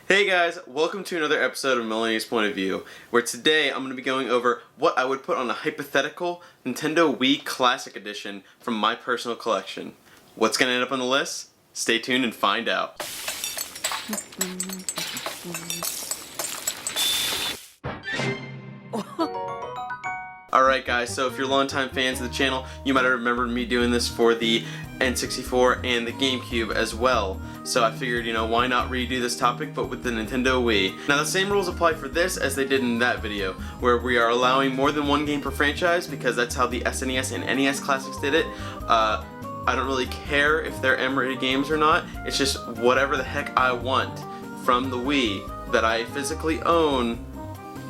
Hey guys, welcome to another episode of Millennial's Point of View, where today I'm going to be going over what I would put on a hypothetical Nintendo Wii Classic Edition from my personal collection. What's going to end up on the list? Stay tuned and find out. Alright guys, so if you're longtime fans of the channel, you might have remembered me doing this for the N64 and the Gamecube as well. So I figured, why not redo this topic but with the Nintendo Wii. Now the same rules apply for this as they did in that video, where we are allowing more than one game per franchise because that's how the SNES and NES classics did it. I don't really care if they're M-rated games or not, it's just whatever the heck I want from the Wii that I physically own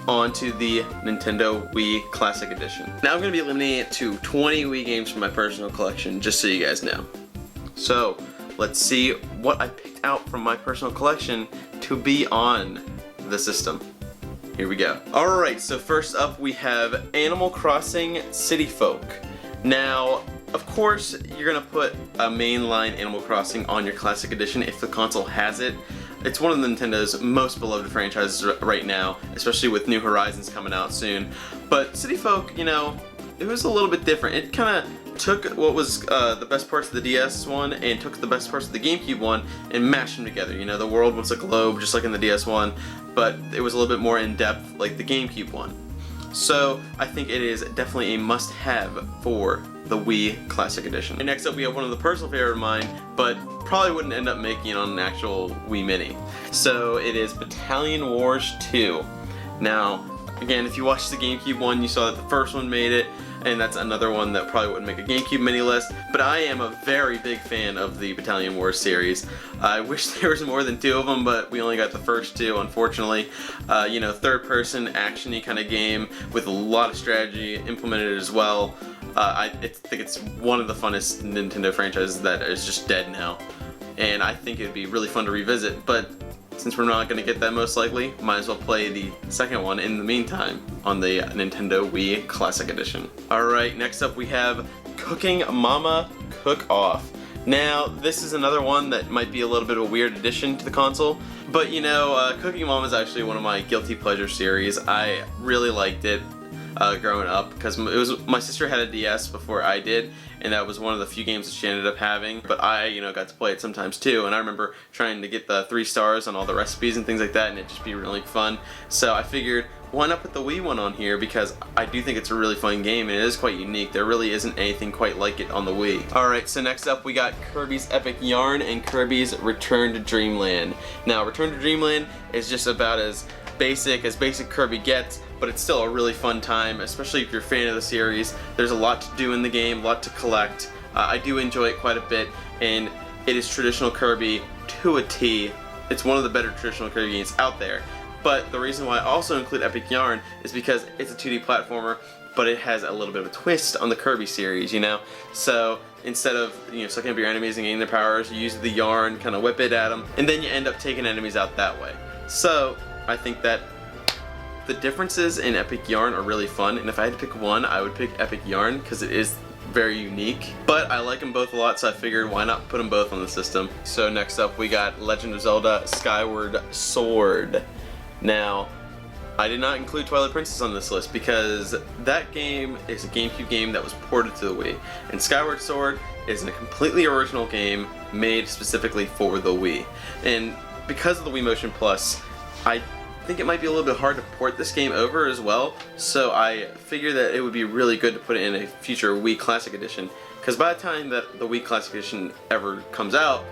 onto the Nintendo Wii Classic Edition. Now I'm going to be limiting it to 20 Wii games from my personal collection, just so you guys know. So, let's see what I picked out from my personal collection to be on the system. Here we go. Alright, so first up we have Animal Crossing City Folk. Now, of course, you're going to put a mainline Animal Crossing on your Classic Edition if the console has it. It's one of Nintendo's most beloved franchises right now, especially with New Horizons coming out soon. But City Folk, it was a little bit different. It kind of took what was the best parts of the DS one and took the best parts of the GameCube one and mashed them together. The world was a globe just like in the DS one, but it was a little bit more in-depth like the GameCube one. So I think it is definitely a must-have for the Wii Classic Edition. And next up we have one of the personal favorite of mine, but probably wouldn't end up making it on an actual Wii Mini. So it is Battalion Wars 2. Now, again, if you watched the GameCube one, you saw that the first one made it, and that's another one that probably wouldn't make a GameCube Mini list, but I am a very big fan of the Battalion Wars series. I wish there was more than two of them, but we only got the first two, unfortunately. Third-person, action-y kind of game with a lot of strategy implemented as well. I think it's one of the funnest Nintendo franchises that is just dead now, and I think it would be really fun to revisit, but since we're not going to get that most likely, might as well play the second one in the meantime on the Nintendo Wii Classic Edition. Alright, next up we have Cooking Mama CookOff. Now, this is another one that might be a little bit of a weird addition to the console, but Cooking Mama is actually one of my guilty pleasure series. I really liked it growing up because my sister had a DS before I did, and that was one of the few games that she ended up having, but I got to play it sometimes too, and I remember trying to get the 3 stars on all the recipes and things like that, and it'd just be really fun. So I figured, why not put the Wii one on here, because I do think it's a really fun game and it is quite unique. There really isn't anything quite like it on the Wii. Alright, so next up we got Kirby's Epic Yarn and Kirby's Return to Dreamland. Now, Return to Dreamland is just about as basic Kirby gets, but it's still a really fun time, especially if you're a fan of the series. There's a lot to do in the game, a lot to collect. I do enjoy it quite a bit, and it is traditional Kirby to a T. It's one of the better traditional Kirby games out there. But the reason why I also include Epic Yarn is because it's a 2D platformer, but it has a little bit of a twist on the Kirby series, So instead of sucking up your enemies and gaining their powers, you use the yarn, kind of whip it at them, and then you end up taking enemies out that way. So I think that the differences in Epic Yarn are really fun, and if I had to pick one, I would pick Epic Yarn because it is very unique. But I like them both a lot, so I figured why not put them both on the system. So next up we got Legend of Zelda Skyward Sword. Now, I did not include Twilight Princess on this list because that game is a GameCube game that was ported to the Wii, and Skyward Sword is a completely original game made specifically for the Wii. And because of the Wii Motion Plus, I think it might be a little bit hard to port this game over as well, so I figured that it would be really good to put it in a future Wii Classic Edition, because by the time that the Wii Classic Edition ever comes out,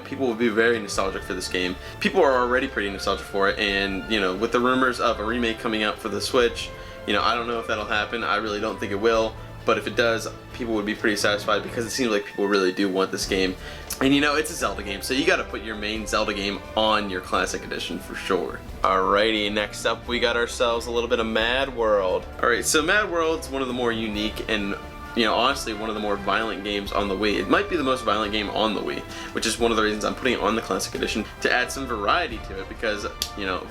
people will be very nostalgic for this game. People are already pretty nostalgic for it, and with the rumors of a remake coming out for the Switch, I don't know if that'll happen. I really don't think it will, but if it does, people would be pretty satisfied because it seems like people really do want this game. And it's a Zelda game, so you gotta put your main Zelda game on your Classic Edition for sure. Alrighty, next up we got ourselves a little bit of Mad World. Alright, so Mad World's one of the more unique and honestly one of the more violent games on the Wii. It might be the most violent game on the Wii, which is one of the reasons I'm putting it on the Classic Edition, to add some variety to it, because,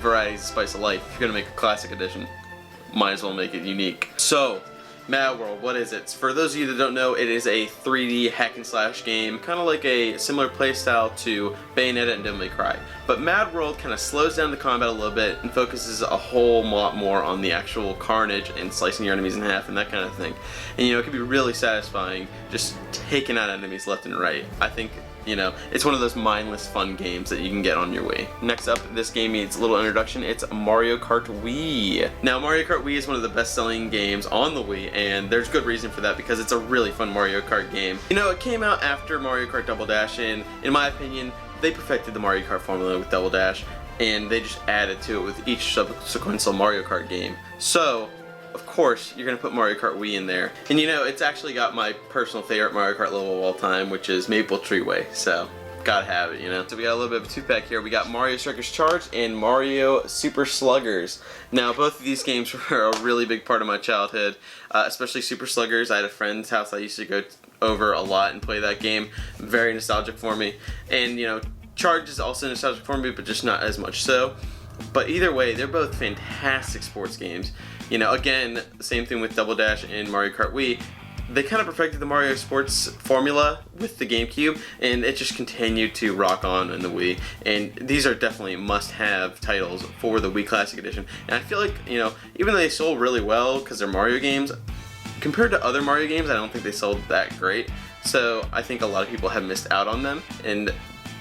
variety is the spice of life. If you're gonna make a Classic Edition, might as well make it unique. So, Mad World, what is it? For those of you that don't know, it is a 3D hack and slash game, kind of like a similar playstyle to Bayonetta and Devil May Cry. But Mad World kind of slows down the combat a little bit and focuses a whole lot more on the actual carnage and slicing your enemies in half and that kind of thing. And it can be really satisfying just taking out enemies left and right. I think it's one of those mindless fun games that you can get on your Wii. Next up, this game needs a little introduction. It's Mario Kart Wii. Now, Mario Kart Wii is one of the best-selling games on the Wii, and there's good reason for that because it's a really fun Mario Kart game. It came out after Mario Kart Double Dash, and in my opinion, they perfected the Mario Kart formula with Double Dash, and they just added to it with each subsequent Mario Kart game. So, of course, you're going to put Mario Kart Wii in there. And it's actually got my personal favorite Mario Kart level of all time, which is Maple Tree Way. So, gotta have it, So we got a little bit of a two-pack here. We got Mario Strikers Charged and Mario Super Sluggers. Now, both of these games were a really big part of my childhood, especially Super Sluggers. I had a friend's house I used to go over a lot and play that game. Very nostalgic for me. And, Charged is also nostalgic for me, but just not as much so. But either way, they're both fantastic sports games. Again, same thing with Double Dash and Mario Kart Wii. They kind of perfected the Mario Sports formula with the GameCube, and it just continued to rock on in the Wii. And these are definitely must-have titles for the Wii Classic Edition. And I feel like, even though they sold really well because they're Mario games, compared to other Mario games, I don't think they sold that great. So I think a lot of people have missed out on them, and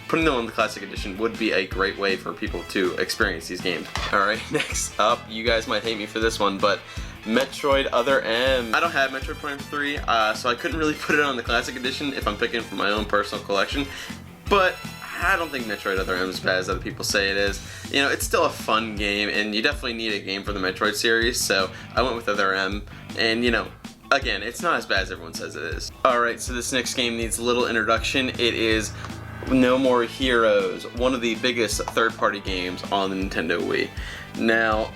putting them on the Classic Edition would be a great way for people to experience these games. Alright, next up, you guys might hate me for this one, but Metroid Other M. I don't have Metroid Prime 3, so I couldn't really put it on the Classic Edition if I'm picking from my own personal collection, but I don't think Metroid Other M is as bad as other people say it is. It's still a fun game, and you definitely need a game for the Metroid series, so I went with Other M, and again, it's not as bad as everyone says it is. Alright, so this next game needs a little introduction. It is No More Heroes, one of the biggest third-party games on the Nintendo Wii. Now,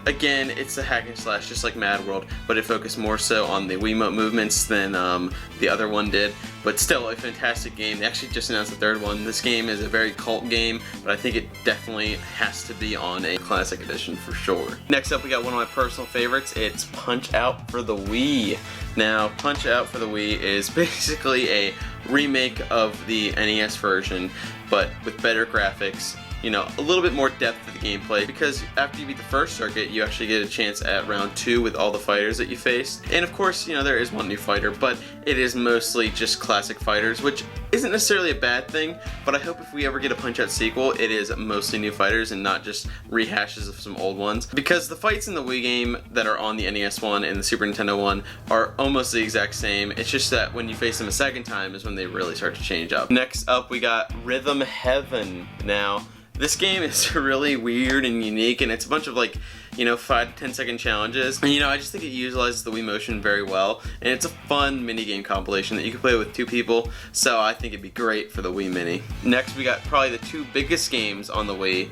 again, it's a hack and slash just like Mad World, but it focused more so on the Wiimote movements than the other one did. But still, a fantastic game. They actually just announced the third one. This game is a very cult game, but I think it definitely has to be on a Classic Edition for sure. Next up, we got one of my personal favorites. It's Punch Out for the Wii. Now, Punch Out for the Wii is basically a remake of the NES version, but with better graphics, a little bit more depth to the gameplay, because after you beat the first circuit, you actually get a chance at round 2 with all the fighters that you faced. And of course, there is one new fighter, but it is mostly just classic fighters, which isn't necessarily a bad thing, but I hope if we ever get a Punch-Out sequel, it is mostly new fighters and not just rehashes of some old ones. Because the fights in the Wii game that are on the NES one and the Super Nintendo one are almost the exact same. It's just that when you face them a second time is when they really start to change up. Next up, we got Rhythm Heaven. Now, this game is really weird and unique, and it's a bunch of 5 to 10 second challenges. And I just think it utilizes the Wii Motion very well, and it's a fun minigame compilation that you can play with 2 people, so I think it'd be great for the Wii Mini. Next, we got probably the 2 biggest games on the Wii,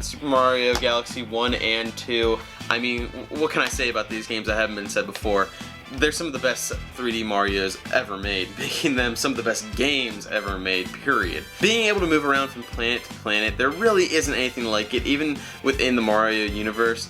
Super Mario Galaxy 1 and 2. I mean, what can I say about these games that haven't been said before? They're some of the best 3D Marios ever made, making them some of the best games ever made, period. Being able to move around from planet to planet, there really isn't anything like it, even within the Mario universe.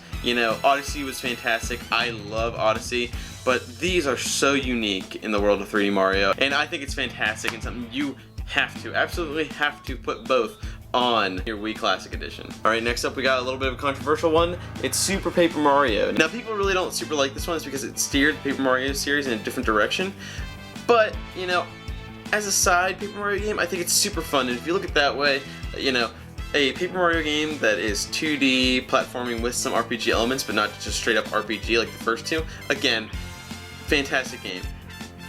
Odyssey was fantastic. I love Odyssey, but these are so unique in the world of 3D Mario, and I think it's fantastic and something you absolutely have to put both on your Wii Classic Edition. Alright, next up we got a little bit of a controversial one. It's Super Paper Mario. Now, people really don't super like this one. It's because it steered the Paper Mario series in a different direction. But, as a side Paper Mario game, I think it's super fun. And if you look at it that way, a Paper Mario game that is 2D platforming with some RPG elements, but not just straight up RPG like the first 2, again, fantastic game.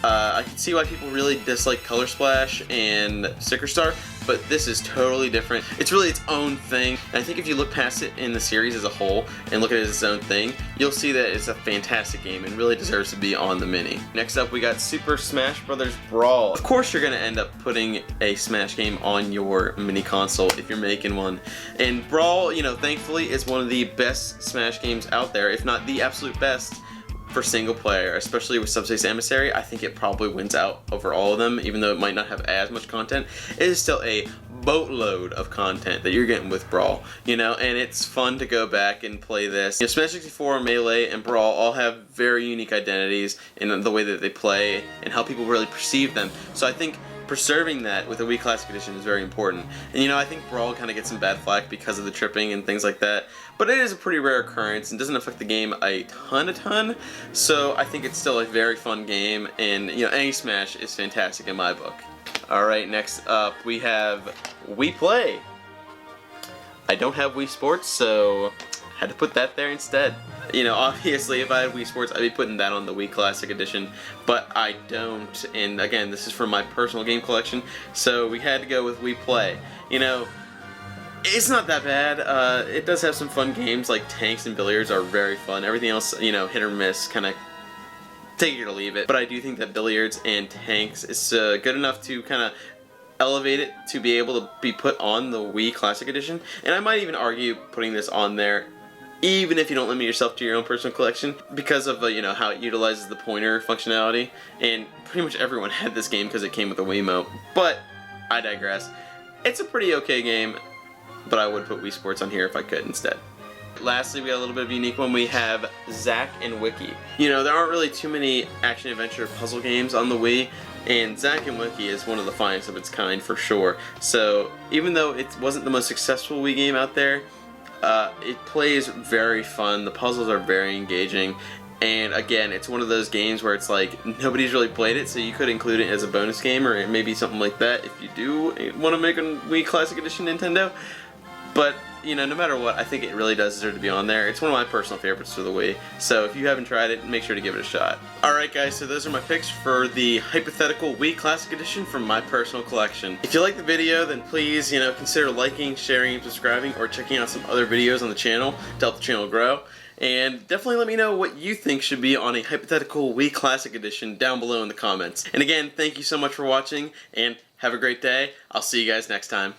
I can see why people really dislike Color Splash and Sticker Star, but this is totally different. It's really its own thing, and I think if you look past it in the series as a whole and look at it as its own thing, you'll see that it's a fantastic game and really deserves to be on the Mini. Next up, we got Super Smash Bros. Brawl. Of course, you're going to end up putting a Smash game on your Mini console if you're making one. And Brawl, thankfully, is one of the best Smash games out there, if not the absolute best for single player, especially with Subspace Emissary. I think it probably wins out over all of them, even though it might not have as much content. It is still a boatload of content that you're getting with Brawl, you know, and it's fun to go back and play this. You know, Smash 64, Melee, and Brawl all have very unique identities in the way that they play and how people really perceive them. So I think preserving that with a Wii Classic Edition is very important. And you know, I think Brawl kind of gets some bad flack because of the tripping and things like that, but it is a pretty rare occurrence and doesn't affect the game a ton, so I think it's still a very fun game, and you know, any Smash is fantastic in my book. Alright, next up we have Wii Play. I don't have Wii Sports, so I had to put that there instead. You know, obviously if I had Wii Sports, I'd be putting that on the Wii Classic Edition, but I don't, and again, this is from my personal game collection, so we had to go with Wii Play. You know, it's not that bad. It does have some fun games, like tanks and billiards are very fun. Everything else, you know, hit or miss, kind of take it or leave it. But I do think that billiards and tanks is good enough to kind of elevate it to be able to be put on the Wii Classic Edition, and I might even argue putting this on there even if you don't limit yourself to your own personal collection, because of you know, how it utilizes the pointer functionality, and pretty much everyone had this game because it came with a Wiimote. But I digress. It's a pretty okay game, but I would put Wii Sports on here if I could instead. Lastly, we got a little bit of a unique one. We have Zack and Whoopi. You know, there aren't really too many action-adventure puzzle games on the Wii, and Zack and Whoopi is one of the finest of its kind for sure. So even though it wasn't the most successful Wii game out there, it plays very fun, the puzzles are very engaging, and again, it's one of those games where it's like nobody's really played it, so you could include it as a bonus game or maybe something like that if you do want to make a Wii Classic Edition Nintendo. But you know, no matter what, I think it really does deserve to be on there. It's one of my personal favorites for the Wii, so if you haven't tried it, make sure to give it a shot. Alright guys, so those are my picks for the hypothetical Wii Classic Edition from my personal collection. If you like the video, then please, you know, consider liking, sharing, and subscribing, or checking out some other videos on the channel to help the channel grow. And definitely let me know what you think should be on a hypothetical Wii Classic Edition down below in the comments. And again, thank you so much for watching, and have a great day. I'll see you guys next time.